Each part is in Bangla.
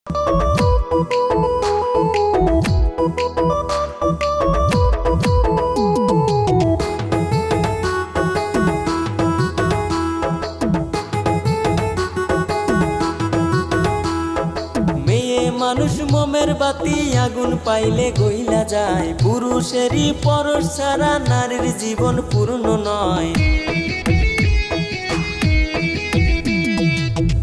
মানুষ মোমের বাতি আগুন পাইলে গইলা যায়, পুরুষেরই পরশ ছাড়া নারীর জীবন পূর্ণ নয়।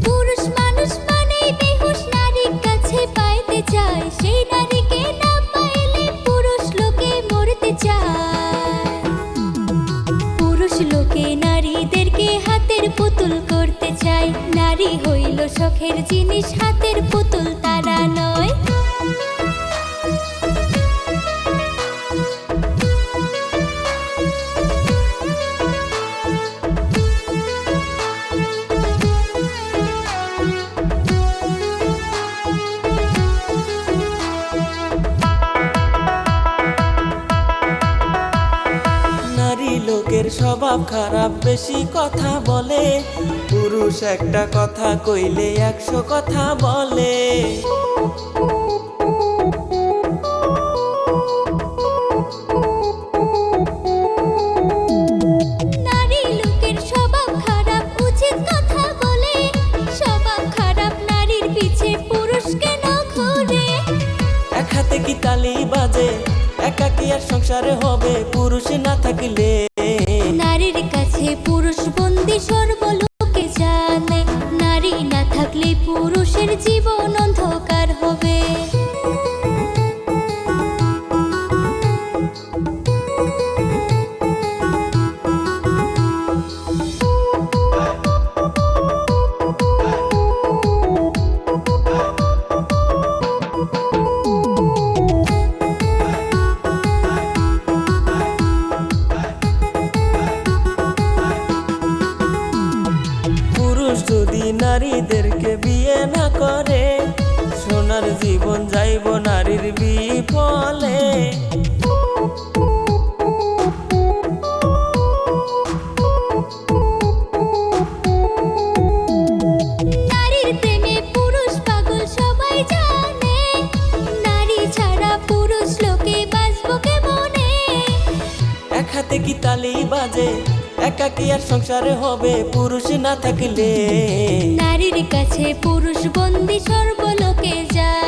পুরুষ মানুষ মানেই বেহুশ, নারীর কাছে পাইতে চায়, সেই নারীকে না পাইলে পুরুষ লোকে মরতে চায়। পুরুষ লোকে নারীদেরকে হাতের পুতুল করতে চায়, নারী হইল শখের জিনিস, হাতের পুতুল তারা নয়। নারী লোকের স্বভাব খারাপ, বেশি কথা বলে, পুরুষ একটা কথা কইলে 100 কথা বলে। নারী লোকের স্বভাব খারাপ, উচিত কথা বলে, স্বভাব খারাপ নারীর পিছে পুরুষ কেন ঘুরে? এক হাতে কি তালি বাজে, একা কি আর সংসারে হবে পুরুষ না থাকলে? নারীর কাছে পুরুষ বন্দী সর্বলোকে জানে, নারী না থাকলে পুরুষের জীবন অন্ধকার হবে। পুরুষ যদি নারীদেরকে বিয়ে না করে, সোনার জীবন যাইব নারীর বিফলে। নারীর প্রেমে পুরুষ পাগল সবাই জানে, নারী ছাড়া পুরুষ লোকে বাঁচবো কেমনে? এক হাতে কি তালি বাজে, একা কি আর সংসারে হবে পুরুষ না থাকলে? নারীর কাছে পুরুষ বন্দী সর্বলোকে যায়।